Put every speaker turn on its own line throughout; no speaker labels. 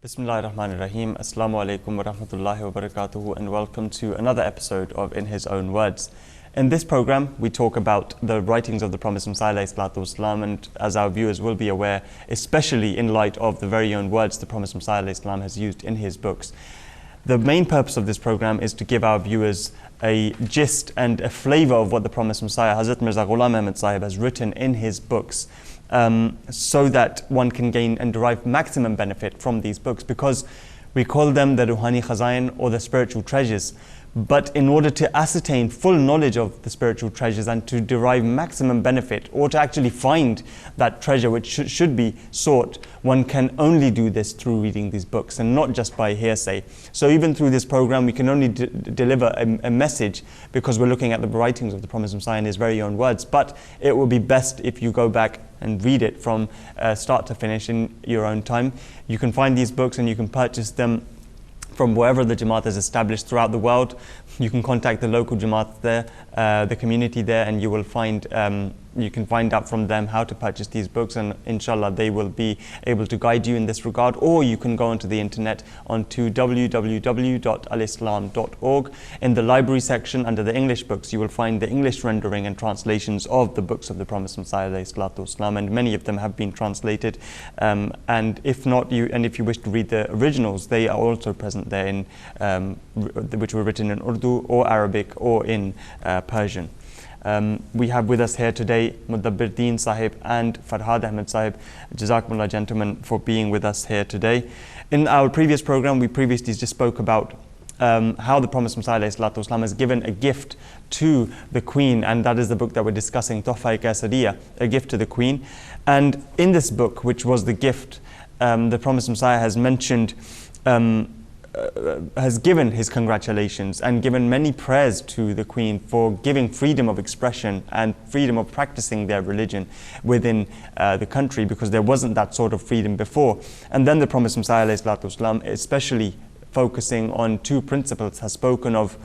Bismillahir Rahmanir Rahim. Assalamu alaikum wa rahmatullahi wa barakatuhu, and welcome to another episode of In His Own Words. In this program, we talk about the writings of the Promised Messiah ﷺ, and as our viewers will be aware, especially in light of the very own words the Promised Messiah ﷺ has used in his books. The main purpose of this program is to give our viewers a gist and a flavor of what the Promised Messiah, Hazrat Mirza Ghulam Ahmad Sahib, has written in his books, so that one can gain and derive maximum benefit from these books, because we call them the Ruhani Khazain or the spiritual treasures. But in order to ascertain full knowledge of the spiritual treasures and to derive maximum benefit, or to actually find that treasure which should be sought, one can only do this through reading these books and not just by hearsay. So even through this program, we can only deliver a message because we're looking at the writings of the Promised Messiah in his very own words. But it will be best if you go back and read it from start to finish in your own time. You can find these books and you can purchase them from wherever the Jamaat is established throughout the world. You can contact the local Jamaat there, the community there, and you will find you can find out from them how to purchase these books, and inshallah they will be able to guide you in this regard. Or you can go onto the internet onto www.alislam.org. In the library section under the English books, you will find the English rendering and translations of the books of the Promised Messiah ﷺ, and many of them have been translated. And if not, if you wish to read the originals, they are also present there in which were written in Urdu or Arabic or in Persian. We have with us here today Mudabbir Deen Sahib and Farhad Ahmed Sahib. Jazakumullah, gentlemen, for being with us here today. In our previous program, we previously just spoke about how the Promised Messiah ﷺ has given a gift to the Queen, and that is the book that we're discussing, Tuhfa-e Qaasidiyya, a gift to the Queen. And in this book, which was the gift, the Promised Messiah has mentioned has given his congratulations and given many prayers to the Queen for giving freedom of expression and freedom of practicing their religion within the country, because there wasn't that sort of freedom before. And then the Promised Messiah ﷺ, especially focusing on two principles, has spoken of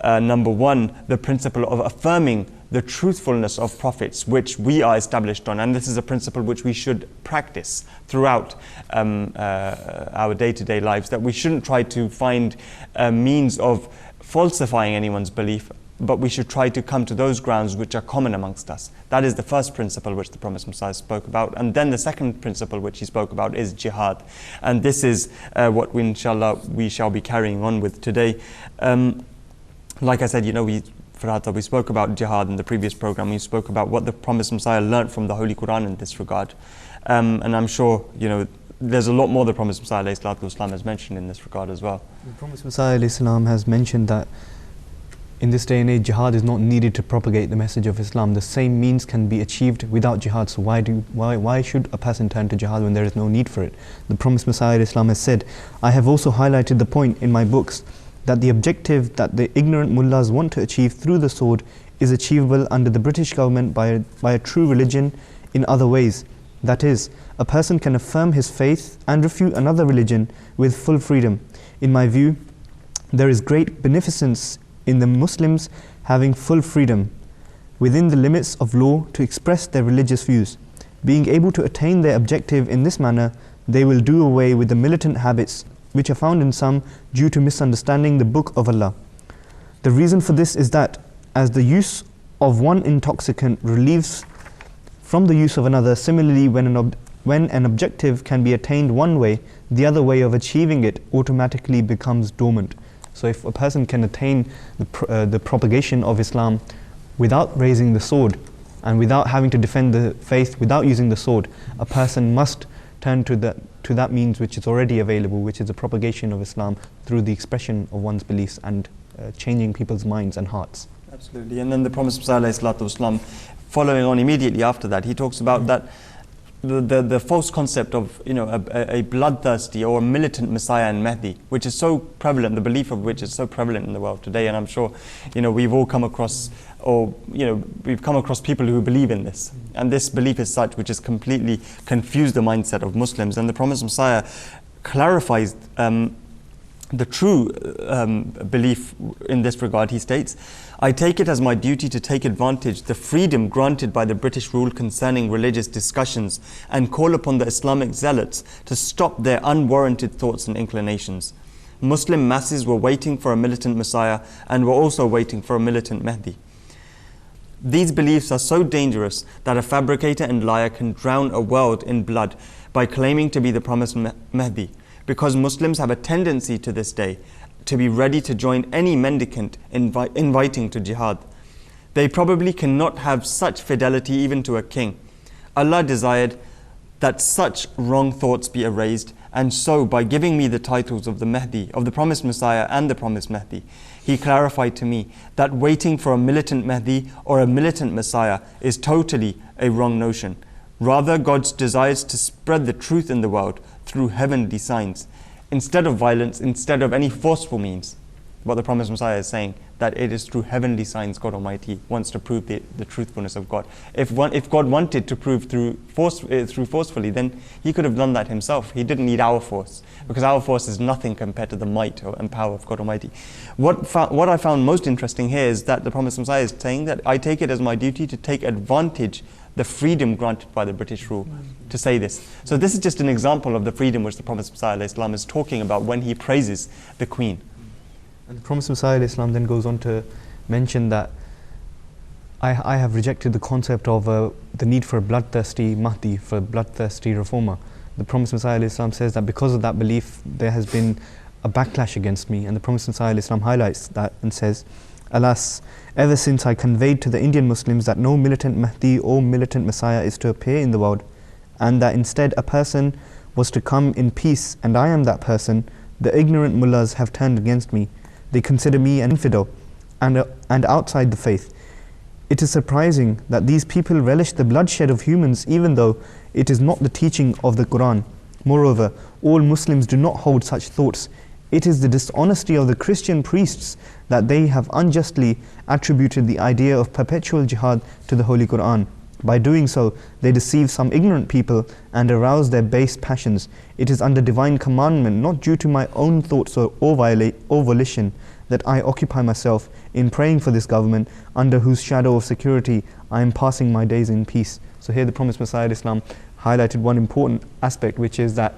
number one, the principle of affirming the truthfulness of prophets, which we are established on, and this is a principle which we should practice throughout our day-to-day lives, that we shouldn't try to find a means of falsifying anyone's belief, but we should try to come to those grounds which are common amongst us. That is the first principle which the Promised Messiah spoke about. And then the second principle which he spoke about is jihad, and this is what we, inshallah, we shall be carrying on with today. Like I said, we spoke about jihad in the previous program. We spoke about what the Promised Messiah learnt from the Holy Quran in this regard. And I'm sure, there's a lot more the Promised Messiah ﷺ has mentioned in this regard as well.
The Promised Messiah ﷺ has mentioned that in this day and age, jihad is not needed to propagate the message of Islam. The same means can be achieved without jihad. So why should a person turn to jihad when there is no need for it? The Promised Messiah ﷺ has said, "I have also highlighted the point in my books that the objective that the ignorant mullahs want to achieve through the sword is achievable under the British government by a true religion in other ways. That is, a person can affirm his faith and refute another religion with full freedom. In my view, there is great beneficence in the Muslims having full freedom within the limits of law to express their religious views. Being able to attain their objective in this manner, they will do away with the militant habits which are found in some due to misunderstanding the Book of Allah. The reason for this is that as the use of one intoxicant relieves from the use of another, similarly when an objective can be attained one way, the other way of achieving it automatically becomes dormant." So if a person can attain the propagation of Islam without raising the sword and without having to defend the faith without using the sword, a person must turn to that means which is already available, which is the propagation of Islam through the expression of one's beliefs and changing people's minds and hearts.
Absolutely. And then the Promised Messiah ﷺ, following on immediately after that, he talks about that the false concept of a bloodthirsty or militant Messiah and Mahdi, which is so prevalent, the belief of which is so prevalent in the world today. And I'm sure we've all come across, we've come across people who believe in this, and this belief is such which has completely confused the mindset of Muslims. And the Promised Messiah clarifies The true belief in this regard, he states, I take it as my duty to take advantage the freedom granted by the British rule concerning religious discussions and call upon the Islamic zealots to stop their unwarranted thoughts and inclinations. Muslim masses were waiting for a militant Messiah and were also waiting for a militant Mahdi. These beliefs are so dangerous that a fabricator and liar can drown a world in blood by claiming to be the promised Mahdi, because Muslims have a tendency to this day to be ready to join any mendicant inviting to jihad. They probably cannot have such fidelity even to a king. Allah desired that such wrong thoughts be erased, and so by giving me the titles of the Mahdi, of the promised Messiah and the promised Mahdi, He clarified to me that waiting for a militant Mahdi or a militant Messiah is totally a wrong notion. Rather, God desires to spread the truth in the world through heavenly signs, instead of violence, instead of any forceful means. What the promised Messiah is saying, that it is through heavenly signs God Almighty wants to prove the truthfulness of God. If God wanted to prove through forcefully, then He could have done that Himself. He didn't need our force, because our force is nothing compared to the might and power of God Almighty. What I found most interesting here is that the promised Messiah is saying that I take it as my duty to take advantage the freedom granted by the British rule to say this. So this is just an example of the freedom which the Prophet Messiah is talking about when he praises the Queen.
And the Prophet Messiah then goes on to mention that I have rejected the concept of the need for a bloodthirsty Mahdi, for a bloodthirsty reformer. The Prophet Messiah says that because of that belief there has been a backlash against me, and the Prophet Messiah highlights that and says, alas, ever since I conveyed to the Indian Muslims that no militant Mahdi or militant Messiah is to appear in the world, and that instead a person was to come in peace, and I am that person, the ignorant mullahs have turned against me. They consider me an infidel and outside the faith. It is surprising that these people relish the bloodshed of humans, even though it is not the teaching of the Quran. Moreover, all Muslims do not hold such thoughts. It is the dishonesty of the Christian priests that they have unjustly attributed the idea of perpetual jihad to the Holy Quran. By doing so, they deceive some ignorant people and arouse their base passions. It is under divine commandment, not due to my own thoughts or volition, that I occupy myself in praying for this government, under whose shadow of security I am passing my days in peace. So here the Promised Messiah Islam highlighted one important aspect, which is that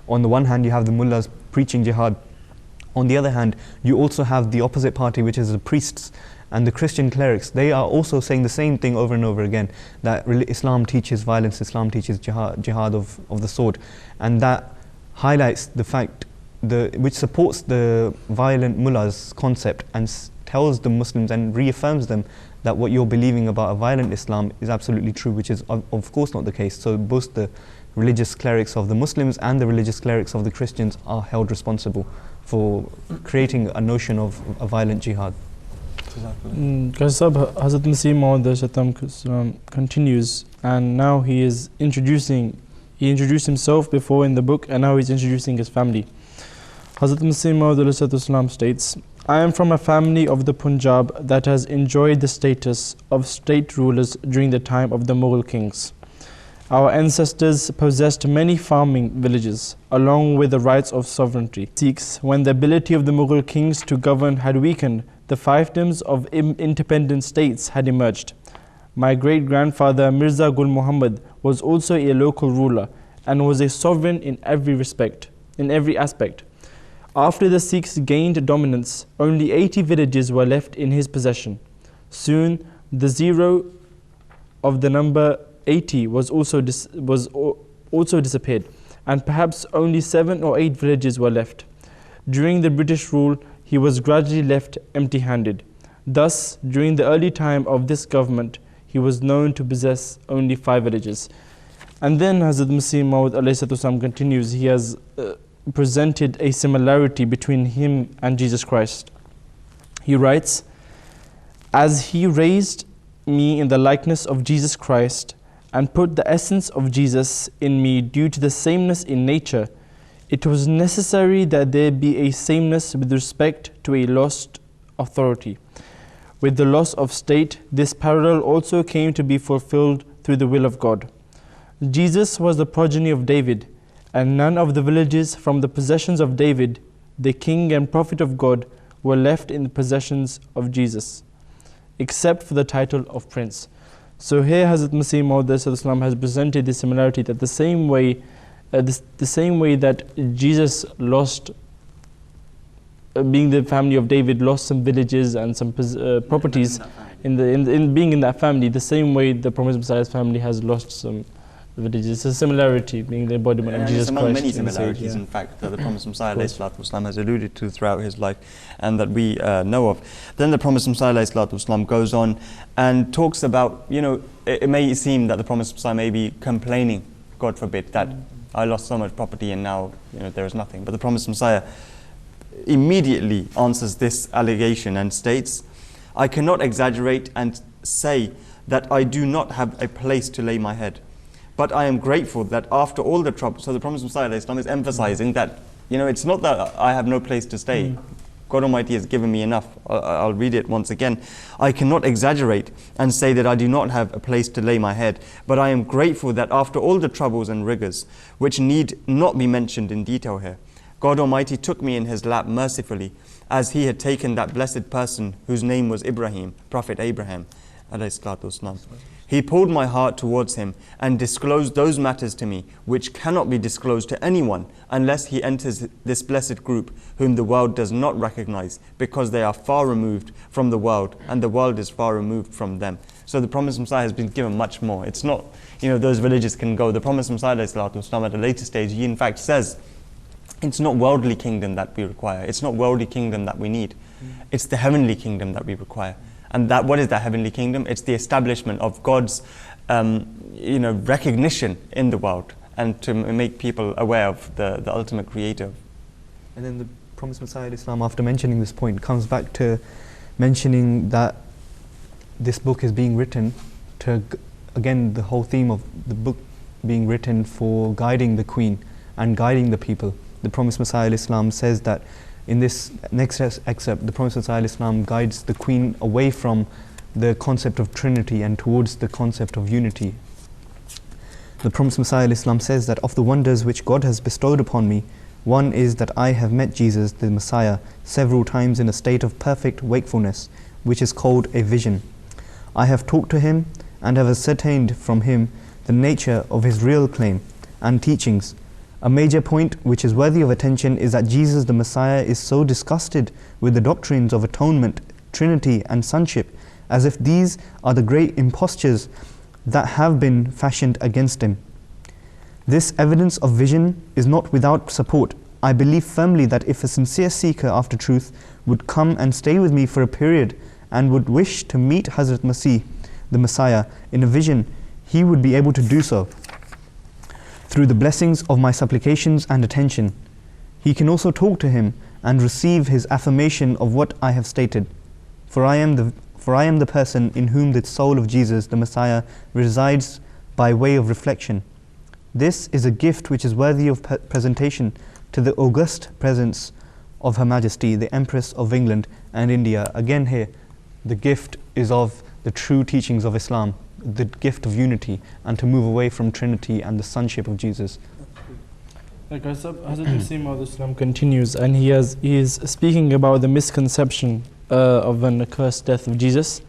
on the one hand you have the mullahs preaching jihad. On the other hand, you also have the opposite party, which is the priests and the Christian clerics. They are also saying the same thing over and over again, that Islam teaches violence, Islam teaches jihad of the sword. And that highlights the fact, which supports the violent mullahs concept and tells the Muslims and reaffirms them that what you're believing about a violent Islam is absolutely true, which is of course not the case. So both the religious clerics of the Muslims and the religious clerics of the Christians are held responsible for creating a notion of a violent jihad.
Hazrat Masih Maud continues, and now he introduced himself before in the book, and now he's introducing his family. Hazrat Masih Maud states, I am from a family of the Punjab that has enjoyed the status of state rulers during the time of the Mughal kings. Our ancestors possessed many farming villages, along with the rights of sovereignty. Sikhs, when the ability of the Mughal kings to govern had weakened, the fiefdoms of independent states had emerged. My great-grandfather Mirza Gul Muhammad was also a local ruler and was a sovereign in every aspect. After the Sikhs gained dominance, only 80 villages were left in his possession. Soon, the zero of the number 80 was also disappeared, and perhaps only 7 or 8 villages were left. During the British rule, he was gradually left empty-handed. Thus, during the early time of this government, he was known to possess only 5 villages. And then Hazrat Masih Maud continues, he has presented a similarity between him and Jesus Christ. He writes, as he raised me in the likeness of Jesus Christ and put the essence of Jesus in me due to the sameness in nature, it was necessary that there be a sameness with respect to a lost authority. With the loss of state, this parallel also came to be fulfilled through the will of God. Jesus was the progeny of David, and none of the villages from the possessions of David the king and prophet of God, were left in the possessions of Jesus, except for the title of prince. So here Hazrat Masih Maud has presented the similarity that the same way that Jesus lost, being the family of David, lost some villages and some properties in being in that family, the same way the Promised Messiah's family has lost some villages. It's a similarity, being the embodiment of Jesus Christ.
Many similarities, in fact, that the Promised Messiah ﷺ has alluded to throughout his life and that we know of. Then the Promised Messiah ﷺ goes on and talks about, it may seem that the Promised Messiah may be complaining, God forbid, that I lost so much property and now there is nothing. But the Promised Messiah immediately answers this allegation and states, I cannot exaggerate and say that I do not have a place to lay my head. But I am grateful that after all the trouble, so the Promised Messiah is emphasizing that, it's not that I have no place to stay. God Almighty has given me enough. I'll read it once again. I cannot exaggerate and say that I do not have a place to lay my head, but I am grateful that after all the troubles and rigors, which need not be mentioned in detail here, God Almighty took me in His lap mercifully, as He had taken that blessed person whose name was Ibrahim, Prophet Abraham, alayhi salatu wassalam. He pulled my heart towards Him and disclosed those matters to me which cannot be disclosed to anyone unless he enters this blessed group whom the world does not recognize, because they are far removed from the world and the world is far removed from them. So the Promised Messiah has been given much more. It's not, those villages can go. The Promised Messiah ﷺ at a later stage, he in fact says, it's not worldly kingdom that we require. It's not worldly kingdom that we need. It's the heavenly kingdom that we require. And that, what is that heavenly kingdom? It's the establishment of God's, recognition in the world, and to make people aware of the ultimate creator.
And then the Promised Messiah Islam, after mentioning this point, comes back to mentioning that this book is being written to, again, the whole theme of the book being written for guiding the Queen and guiding the people. The Promised Messiah Islam says that in this next excerpt, the Promised Messiah Islam guides the Queen away from the concept of Trinity and towards the concept of unity. The Promised Messiah Islam says that of the wonders which God has bestowed upon me, one is that I have met Jesus, the Messiah, several times in a state of perfect wakefulness, which is called a vision. I have talked to Him and have ascertained from Him the nature of His real claim and teachings. A major point which is worthy of attention is that Jesus the Messiah is so disgusted with the doctrines of atonement, Trinity and sonship, as if these are the great impostures that have been fashioned against Him. This evidence of vision is not without support. I believe firmly that if a sincere seeker after truth would come and stay with me for a period and would wish to meet Hazrat Masih, the Messiah, in a vision, he would be able to do so through the blessings of my supplications and attention. He can also talk to Him and receive His affirmation of what I have stated. For I am the person in whom the soul of Jesus, the Messiah, resides by way of reflection. This is a gift which is worthy of presentation to the august presence of Her Majesty, the Empress of England and India. Again here, the gift is of the true teachings of Islam, the gift of unity, and to move away from Trinity and the sonship of Jesus.
Like Hazrat Masih Maud continues, and he is speaking about the misconception of an accursed death of Jesus.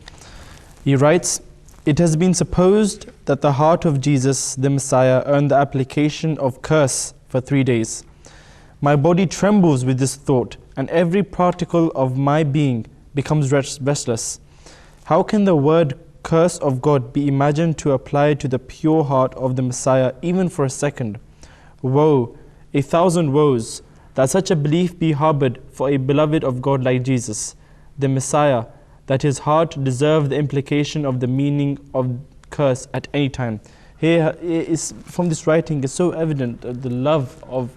He writes, it has been supposed that the heart of Jesus, the Messiah, earned the application of curse for 3 days. My body trembles with this thought, and every particle of my being becomes restless. How can the word curse of God be imagined to apply to the pure heart of the Messiah even for a second? Woe, 1,000 woes, that such a belief be harbored for a beloved of God like Jesus, the Messiah, that his heart deserve the implication of the meaning of curse at any time. Here is, from this writing, is so evident the love of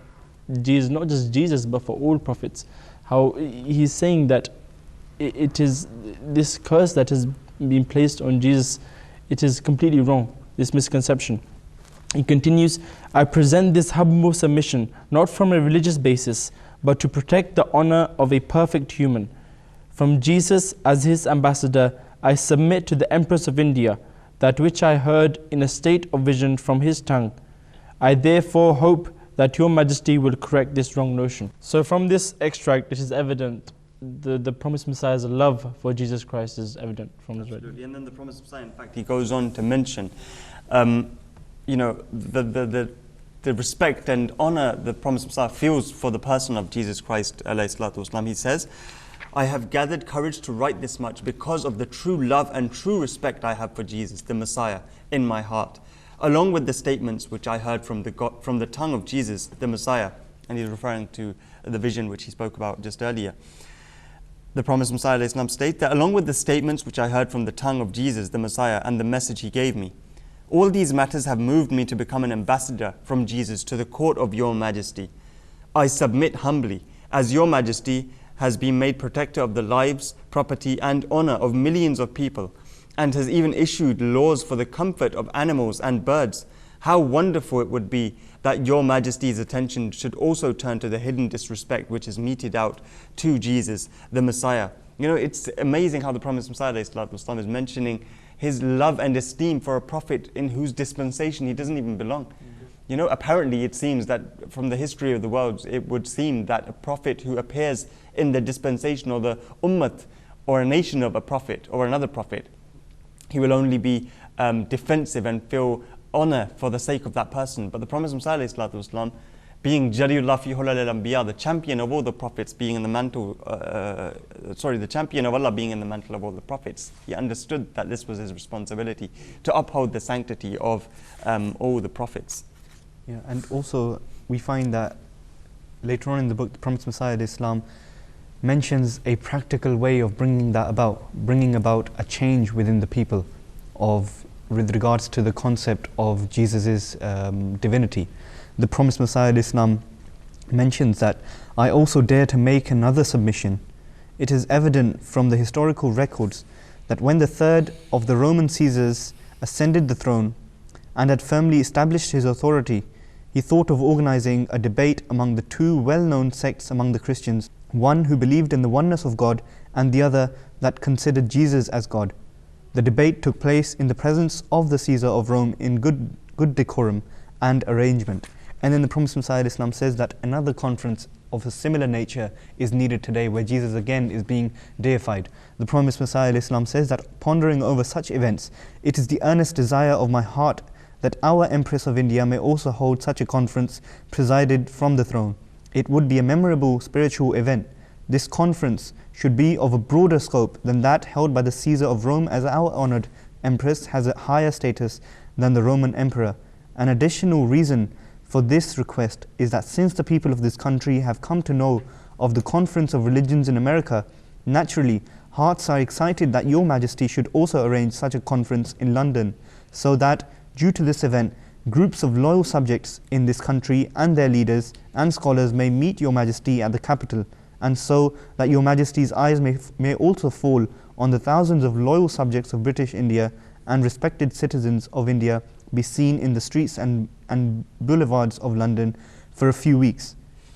Jesus, not just Jesus, but for all prophets. How he's saying that it is this curse that has been placed on Jesus, it is completely wrong, this misconception. He continues, I present this humble submission not from a religious basis, but to protect the honor of a perfect human. From Jesus as his ambassador, I submit to the Empress of India that which I heard in a state of vision from his tongue. I therefore hope that your majesty will correct this wrong notion. So from this extract, it is evident the promised Messiah's love for Jesus Christ is evident from his writings.
And then the promised Messiah, in fact, he goes on to mention, the respect and honor the promised Messiah feels for the person of Jesus Christ, alayhi salatu wasalam. He says, I have gathered courage to write this much because of the true love and true respect I have for Jesus, the Messiah, in my heart, along with the statements which I heard from the tongue of Jesus, the Messiah. And he's referring to the vision which he spoke about just earlier. The promised Messiah ﷺ states that along with the statements which I heard from the tongue of Jesus, the Messiah, and the message he gave me, all these matters have moved me to become an ambassador from Jesus to the court of your majesty. I submit humbly, as your majesty has been made protector of the lives, property, and honor of millions of people, and has even issued laws for the comfort of animals and birds. How wonderful it would be that your majesty's attention should also turn to the hidden disrespect which is meted out to Jesus, the Messiah. You know, it's amazing how the Prophet Messiah ﷺ is mentioning his love and esteem for a prophet in whose dispensation he doesn't even belong. You know, apparently it seems that from the history of the world, it would seem that a prophet who appears in the dispensation or the ummah or a nation of a prophet or another prophet, he will only be defensive and feel honor for the sake of that person. But the Prophet Messiah ﷺ, being Jariullah fi hulal al-anbiya, the champion of all the prophets, being in the mantle, the champion of Allah being in the mantle of all the prophets, he understood that this was his responsibility to uphold the sanctity of all the prophets.
Yeah, and also we find that later on in the book, the Prophet Messiah ﷺ mentions a practical way of bringing about a change within the people with regards to the concept of Jesus' divinity. The promised Messiah ﷺ mentions that, I also dare to make another submission. It is evident from the historical records that when the third of the Roman Caesars ascended the throne and had firmly established his authority, he thought of organizing a debate among the two well-known sects among the Christians, one who believed in the oneness of God and the other that considered Jesus as God. The debate took place in the presence of the Caesar of Rome in good decorum and arrangement. And then the Prophet Messiah ﷺ says that another conference of a similar nature is needed today, where Jesus again is being deified. The Prophet Messiah ﷺ says that, pondering over such events, it is the earnest desire of my heart that our Empress of India may also hold such a conference presided from the throne. It would be a memorable spiritual event. This conference should be of a broader scope than that held by the Caesar of Rome, as our honored Empress has a higher status than the Roman Emperor. An additional reason for this request is that since the people of this country have come to know of the Conference of Religions in America, naturally hearts are excited that your Majesty should also arrange such a conference in London, so that due to this event, groups of loyal subjects in this country and their leaders and scholars may meet your Majesty at the capital, and so that your Majesty's eyes may also fall on the thousands of loyal subjects of British India and respected citizens of India be seen in the streets and boulevards of London for a few weeks.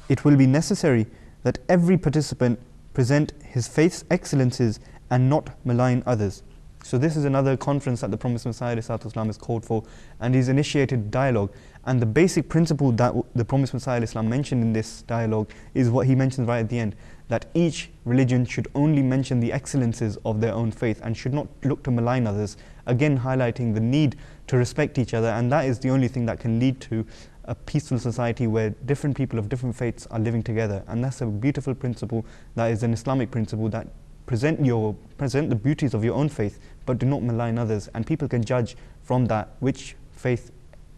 It will be necessary that every participant present his faith's excellences and not malign others. So this is another conference that the Prophet Messiah ﷺ has called for, and he's initiated dialogue. And the basic principle that the Prophet Messiah ﷺ mentioned in this dialogue is what he mentions right at the end, that each religion should only mention the excellences of their own faith and should not look to malign others, again highlighting the need to respect each other, and that is the only thing that can lead to a peaceful society where different people of different faiths are living together. And that's a beautiful principle, that is an Islamic principle, that present the beauties of your own faith, but do not malign others, and people can judge from that which faith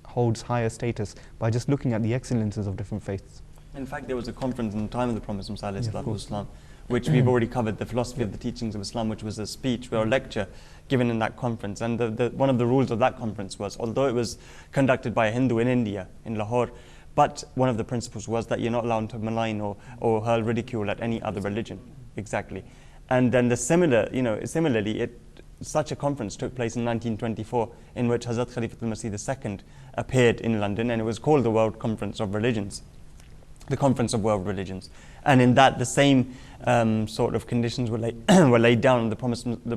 holds higher status by just looking at the excellences of different faiths.
In fact, there was a conference in the time of the Prophet ﷺ, which we've already covered, the philosophy of the teachings of Islam, which was a speech or a lecture given in that conference. And one of the rules of that conference was, although it was conducted by a Hindu in India, in Lahore, but one of the principles was that you're not allowed to malign or hurl ridicule at any other religion. Exactly. And then similarly, such a conference took place in 1924, in which Hazrat Khalifatul Masih II appeared in London, and it was called the World Conference of Religions, the Conference of World Religions. And in that, the same sort of conditions were laid down. The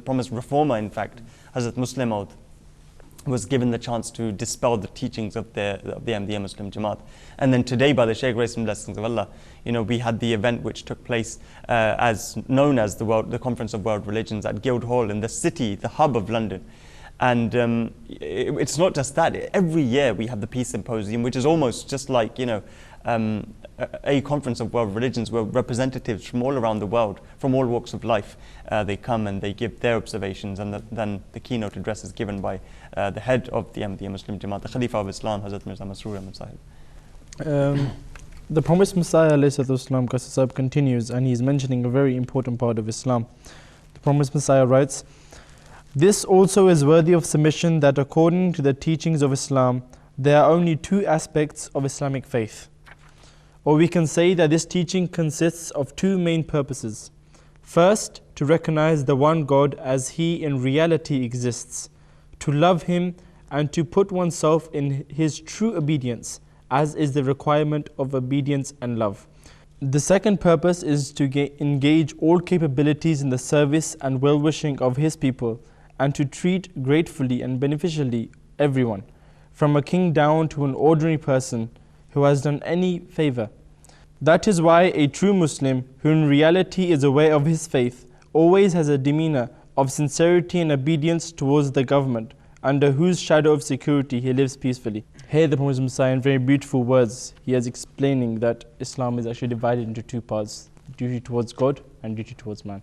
promised reformer, in fact, Hazrat Muslim Maud, was given the chance to dispel the teachings of the MTA Muslim Jamaat. And then today, by the sheer grace and blessings of Allah, we had the event which took place as known as the Conference of World Religions at Guildhall in the city, the hub of London. And it's not just that. Every year we have the Peace Symposium, which is almost just like, a conference of world religions where representatives from all around the world, from all walks of life, they come and they give their observations, and then the keynote address is given by the head of the MTA Muslim Jamaat, the Khalifa of Islam, Hazrat Mirza Masroor Ahmad Sahib.
The promised Messiah Islam Qaasid continues, and he's mentioning a very important part of Islam. The promised Messiah writes, "This also is worthy of submission, that according to the teachings of Islam, there are only two aspects of Islamic faith. Or we can say that this teaching consists of two main purposes. First, to recognize the one God as He in reality exists, to love Him, and to put oneself in His true obedience, as is the requirement of obedience and love. The second purpose is to engage all capabilities in the service and well-wishing of His people, and to treat gratefully and beneficially everyone, from a king down to an ordinary person who has done any favor. That is why a true Muslim, who in reality is aware of his faith, always has a demeanor of sincerity and obedience towards the government, under whose shadow of security he lives peacefully." Here the Prophet Messiah, in very beautiful words, he is explaining that Islam is actually divided into two parts: duty towards God and duty towards man.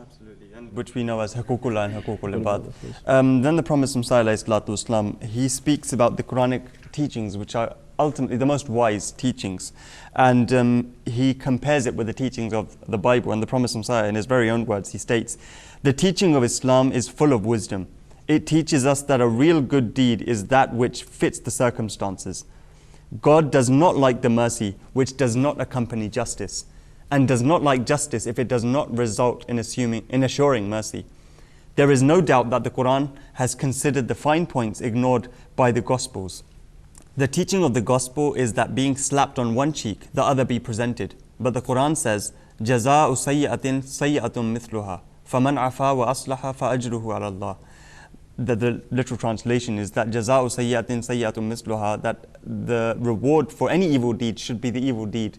Absolutely, and which we know as Huququllah and Huququl Ibad. Then the Prophet Messiah, he speaks about the Quranic teachings, which are ultimately the most wise teachings, and he compares it with the teachings of the Bible. And the Prophet Messiah, in his very own words, he states, "The teaching of Islam is full of wisdom. It teaches us that a real good deed is that which fits the circumstances. God does not like the mercy which does not accompany justice, and does not like justice if it does not result in assuring mercy. There is no doubt that the Quran has considered the fine points ignored by the Gospels. The teaching of the Gospel is that being slapped on one cheek, the other be presented. But the Quran says, جَزَاءُ سَيِّئَةٍ سَيِّئَةٌ مِثْلُهَا فَمَنْ عَفَا وَأَصْلَحَ فَأَجْرُهُ عَلَى اللَّهِ." The literal translation is that جَزَاءُ سَيِّئَةٍ سَيِّئَةٌ مِثْلُهَا, that the reward for any evil deed should be the evil deed,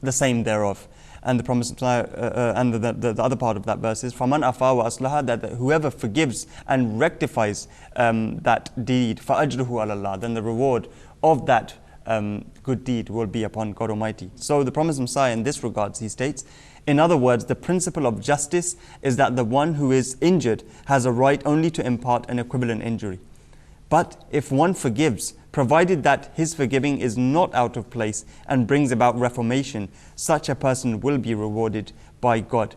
the same thereof. And the Prophet and the other part of that verse is فَمَنْ عَفَا وَأَصْلَحَ, that whoever forgives and rectifies that deed, فَأَجْرُهُ عَلَى اللَّهِ, then the reward of that good deed will be upon God Almighty. So the Prophet Messiah, in this regards, he states, in other words, the principle of justice is that the one who is injured has a right only to impart an equivalent injury. But if one forgives, provided that his forgiving is not out of place and brings about reformation, such a person will be rewarded by God.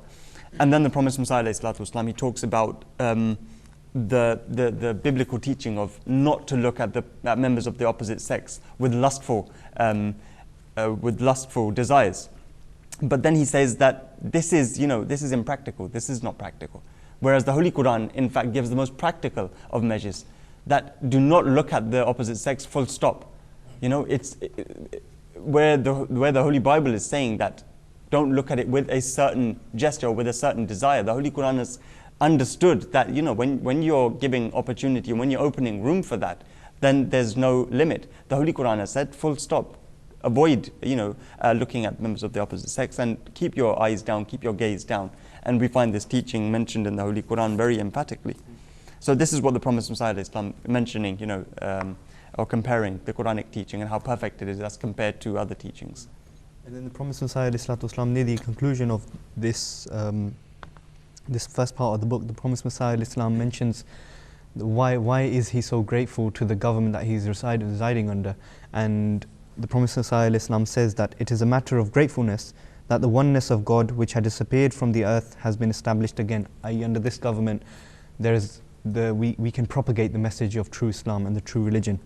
And then the Prophet Messiah, he talks about the biblical teaching of not to look at members of the opposite sex with lustful desires. But then he says that this is impractical, this is not practical. Whereas the Holy Quran, in fact, gives the most practical of measures, that do not look at the opposite sex, full stop. It's where the Holy Bible is saying that don't look at it with a certain gesture or with a certain desire. The Holy Quran has understood that when you're giving opportunity, when you're opening room for that, then there's no limit. The Holy Quran has said full stop. Avoid looking at members of the opposite sex, and keep your eyes down, keep your gaze down. And we find this teaching mentioned in the Holy Quran very emphatically. So this is what the Prophet Messiah Islam mentioning, or comparing the Quranic teaching and how perfect it is as compared to other teachings.
And then the Prophet Messiah Islam, near the conclusion of this this first part of the book, the Prophet Messiah Islam mentions why is he so grateful to the government that he's residing under. And the Prophet Messiah Islam says that it is a matter of gratefulness that the oneness of God, which had disappeared from the earth, has been established again. I.e., under this government, we can propagate the message of true Islam and the true religion.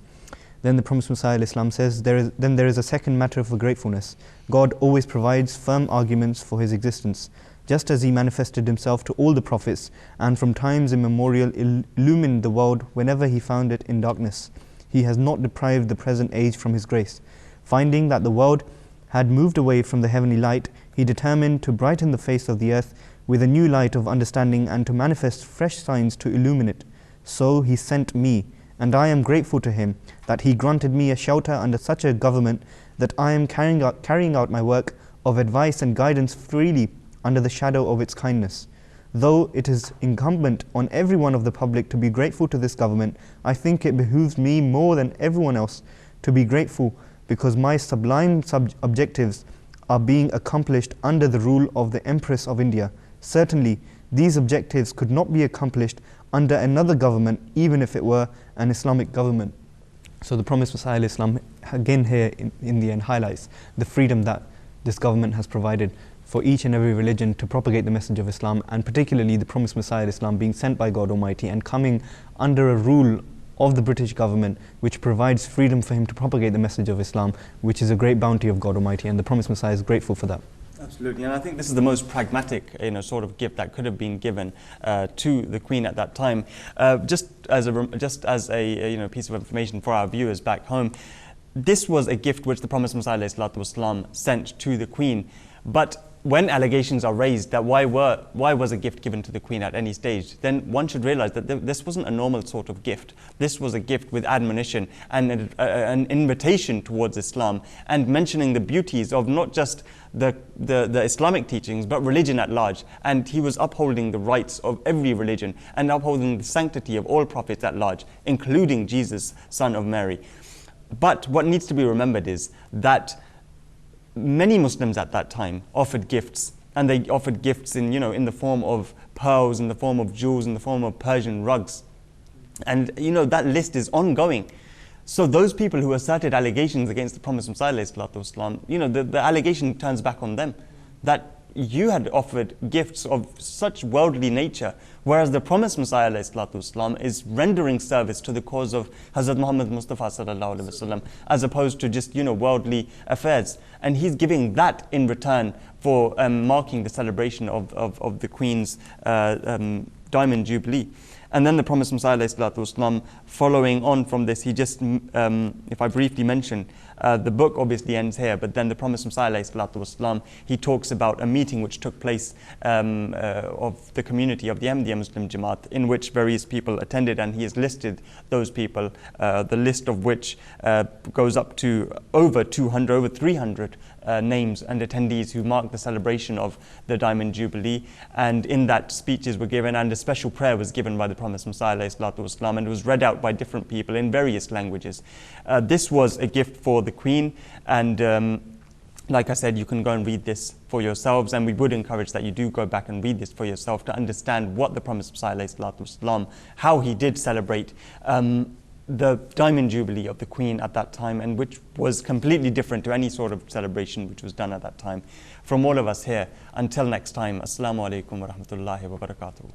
Then the Prophet Messiah Islam says, there is a second matter for gratefulness. God always provides firm arguments for His existence, just as He manifested Himself to all the prophets, and from times immemorial illumined the world whenever He found it in darkness. He has not deprived the present age from His grace. Finding that the world had moved away from the heavenly light, He determined to brighten the face of the earth with a new light of understanding and to manifest fresh signs to illumine it. So He sent me, and I am grateful to him that he granted me a shelter under such a government that I am carrying out my work of advice and guidance freely under the shadow of its kindness. Though it is incumbent on everyone of the public to be grateful to this government, I think it behooves me more than everyone else to be grateful because my sublime objectives are being accomplished under the rule of the Empress of India. Certainly, these objectives could not be accomplished under another government, even if it were an Islamic government. So the promised Messiah Islam again here in the end highlights the freedom that this government has provided for each and every religion to propagate the message of Islam, and particularly the promised Messiah Islam being sent by God Almighty and coming under a rule of the British government which provides freedom for him to propagate the message of Islam, which is a great bounty of God Almighty, and the promised Messiah is grateful for that.
Absolutely, and I think this is the most pragmatic, sort of gift that could have been given to the Queen at that time. Just as a piece of information for our viewers back home, this was a gift which the promised Messiah ﷺ sent to the Queen. But when allegations are raised that why was a gift given to the Queen at any stage, then one should realize that this wasn't a normal sort of gift. This was a gift with admonition and an invitation towards Islam, and mentioning the beauties of not just the Islamic teachings, but religion at large. And he was upholding the rights of every religion and upholding the sanctity of all prophets at large, including Jesus, son of Mary. But what needs to be remembered is that many Muslims at that time offered gifts, and they offered gifts in the form of pearls, in the form of jewels, in the form of Persian rugs. And that list is ongoing. So those people who asserted allegations against the promised Messiah ﷺ, the allegation turns back on them, that you had offered gifts of such worldly nature, whereas the promised Messiah ﷺ is rendering service to the cause of Hazrat Muhammad Mustafa ﷺ, as opposed to just worldly affairs. And he's giving that in return for marking the celebration of the Queen's Diamond Jubilee. And then the promised Messiah ﷺ, following on from this, he just, if I briefly mention, the book obviously ends here, but then the promised Messiah ﷺ, he talks about a meeting which took place of the community of the Ahmadiyya Muslim Jamaat, in which various people attended, and he has listed those people, the list of which goes up to over 200, over 300 names and attendees who marked the celebration of the Diamond Jubilee. And in that, speeches were given, and a special prayer was given by the promised Messiah ﷺ, and was read out by different people in various languages. This was a gift for the Queen, and like I said, you can go and read this for yourselves, and we would encourage that you do go back and read this for yourself to understand what the promised Messiah ﷺ, how he did celebrate the Diamond Jubilee of the Queen at that time, and which was completely different to any sort of celebration which was done at that time. From all of us here, until next time, Assalamu alaikum wa rahmatullahi wa barakatuh.